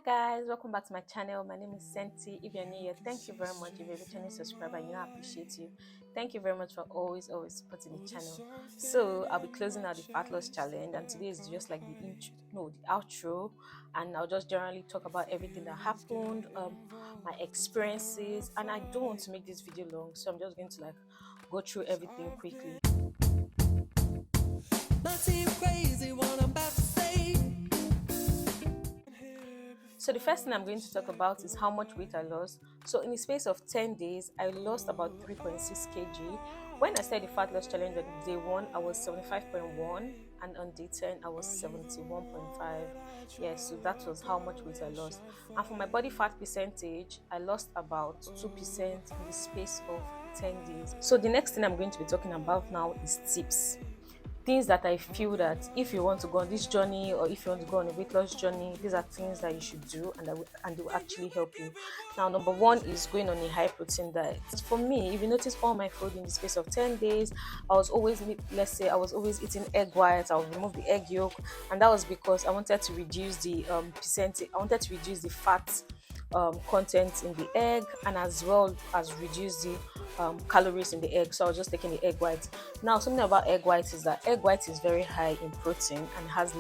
guys, welcome back to my channel. My name is Scenti. If you're new here, thank you very much. If you're a returning subscriber, I appreciate you. Thank you very much for always supporting the channel. So I'll be closing out the fat loss challenge, and today is just like the outro, and I'll just generally talk about everything that happened, my experiences, and I don't want to make this video long, so I'm just going to go through everything quickly. So the first thing I'm going to talk about is how much weight I lost. So in the space of 10 days, I lost about 3.6 kg. When I started the fat loss challenge on day 1, I was 75.1, and on day 10, I was 71.5. Yes, so that was how much weight I lost. And for my body fat percentage, I lost about 2% in the space of 10 days. So the next thing I'm going to be talking about now is tips. Things that I feel that if you want to go on this journey, or if you want to go on a weight loss journey, these are things that you should do, and they will actually help you. Now, number 1 is going on a high protein diet. For me, if you notice all my food in the space of 10 days, I was always eating egg whites. I would remove the egg yolk, and that was because I wanted to reduce the percentage. I wanted to reduce the fat content in the egg, and as well as reduce the calories in the egg. So I was just taking the egg whites. Now, something about egg whites is that egg white is very high in protein and has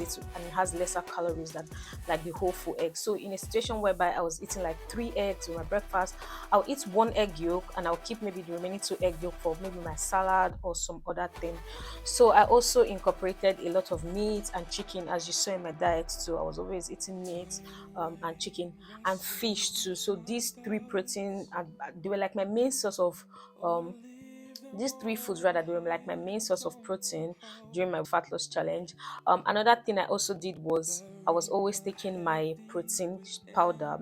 lesser calories than like the whole full egg. So in a situation whereby I was eating like 3 eggs with my breakfast, I'll eat 1 egg yolk and I'll keep maybe the remaining 2 egg yolk for maybe my salad or some other thing. So I also incorporated a lot of meat and chicken, as you saw in my diet too. I was always eating meat and chicken and fish too. So these 3 protein, they were like my main source of these 3 foods, rather, they were like my main source of protein during my fat loss challenge. Another thing I also did was I was always taking my protein powder.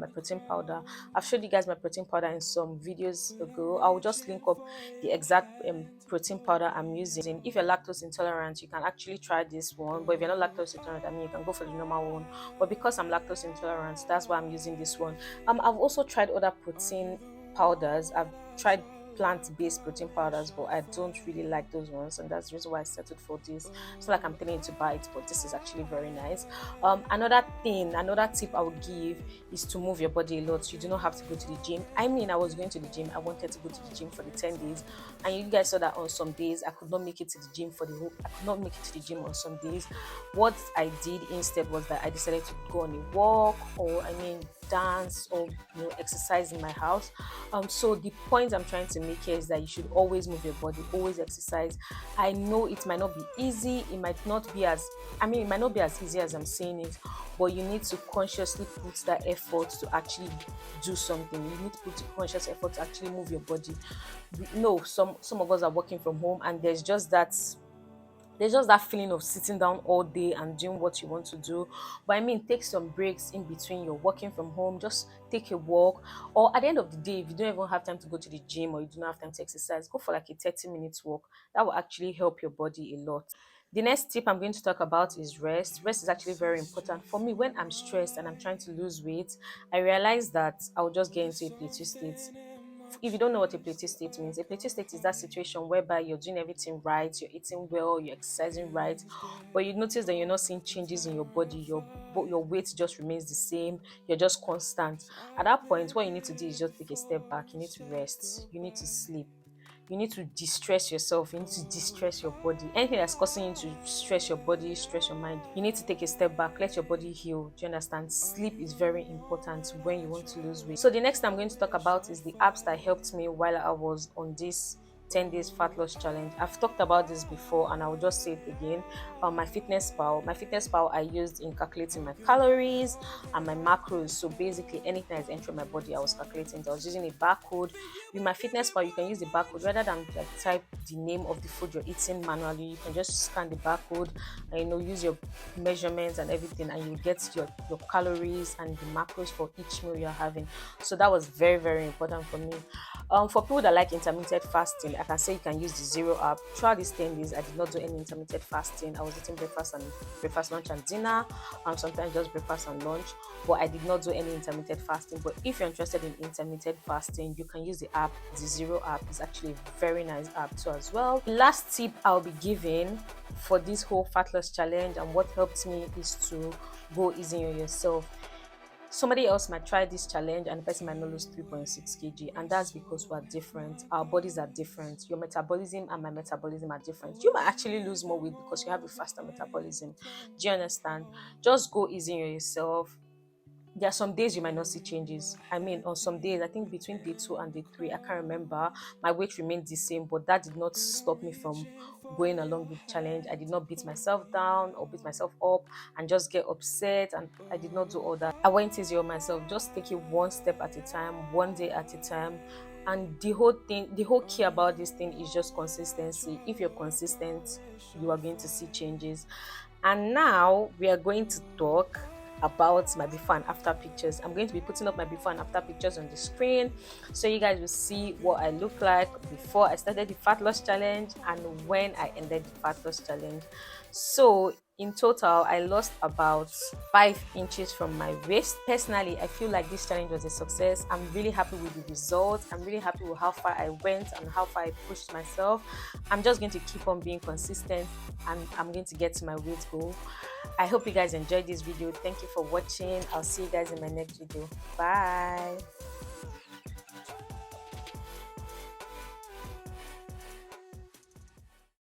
I've showed you guys my protein powder in some videos ago. I'll just link up the exact protein powder I'm using. If you're lactose intolerant, you can actually try this one, but if you're not lactose intolerant, you can go for the normal one. But because I'm lactose intolerant, that's why I'm using this one. I've also tried other protein powders. I've tried plant-based protein powders, but I don't really like those ones, and that's the reason why I settled for this. It's not like I'm telling you to buy it, but this is actually very nice. Another tip I would give is to move your body a lot. You do not have to go to the gym. I was going to the gym. I wanted to go to the gym for the 10 days, and you guys saw that on some days I could not make it to the gym on some days. What I did instead was that I decided to go on a walk, or dance, or exercise in my house. So the point I'm trying to make here is that you should always move your body, always exercise. I know it might not be easy, it might not be as easy as I'm saying it, but you need to consciously put that effort to actually do something. You need to put conscious effort to actually move your body. Some of us are working from home, and there's just that feeling of sitting down all day and doing what you want to do. But take some breaks in between. You're working from home, just take a walk. Or at the end of the day, if you don't even have time to go to the gym, or you do not have time to exercise, go for like a 30-minute walk. That will actually help your body a lot. The next tip I'm going to talk about is rest. Rest is actually very important. For me, when I'm stressed and I'm trying to lose weight, I realize that I'll just get into a plateau state. If you don't know what a plateau state means, a plateau state is that situation whereby you're doing everything right, you're eating well, you're exercising right, but you notice that you're not seeing changes in your body. Your weight just remains the same. You're just constant. At that point, what you need to do is just take a step back. You need to rest. You need to sleep. You need to distress yourself. You need to distress your body. Anything that's causing you to stress your body, stress your mind, you need to take a step back, let your body heal. Do you understand? Sleep is very important when you want to lose weight. So the next thing I'm going to talk about is the apps that helped me while I was on this 10 days fat loss challenge. I've talked about this before, and I will just say it again. My FitnessPal I used in calculating my calories and my macros. So basically anything that's entering my body, I was calculating. I was using a barcode. With my FitnessPal, you can use the barcode rather than type the name of the food you're eating manually. You can just scan the barcode and use your measurements and everything, and you get your calories and the macros for each meal you're having. So that was very, very important for me. For people that like intermittent fasting, I can say you can use the Zero app. Throughout these 10 days, I did not do any intermittent fasting. I was eating breakfast, lunch, and dinner, and sometimes just breakfast and lunch, but I did not do any intermittent fasting. But if you're interested in intermittent fasting, you can use the app. The Zero app is actually a very nice app too as well. The last tip I'll be giving for this whole fat loss challenge and what helped me is to go easy on yourself. Somebody else might try this challenge and the person might not lose 3.6 kg, and that's because we're different. Our bodies are different. Your metabolism and my metabolism are different. You might actually lose more weight because you have a faster metabolism. Do you understand? Just go easy on yourself. There are some days you might not see changes. I mean, on some days, I think between day 2 and day 3, I can't remember, my weight remained the same, but that did not stop me from going along with the challenge. I did not beat myself down or beat myself up and just get upset, and I did not do all that. I went easy on myself. Just take it one step at a time, one day at a time. And the whole thing, the whole key about this thing is just consistency. If you're consistent, you are going to see changes. And now we are going to talk about my before and after pictures. I'm going to be putting up my before and after pictures on the screen so you guys will see what I look like before I started the fat loss challenge and when I ended the fat loss challenge. So in total, I lost about 5 inches from my waist. Personally, I feel like this challenge was a success. I'm really happy with the results. I'm really happy with how far I went and how far I pushed myself. I'm just going to keep on being consistent and I'm going to get to my weight goal. I hope you guys enjoyed this video. Thank you for watching. I'll see you guys in my next video. Bye.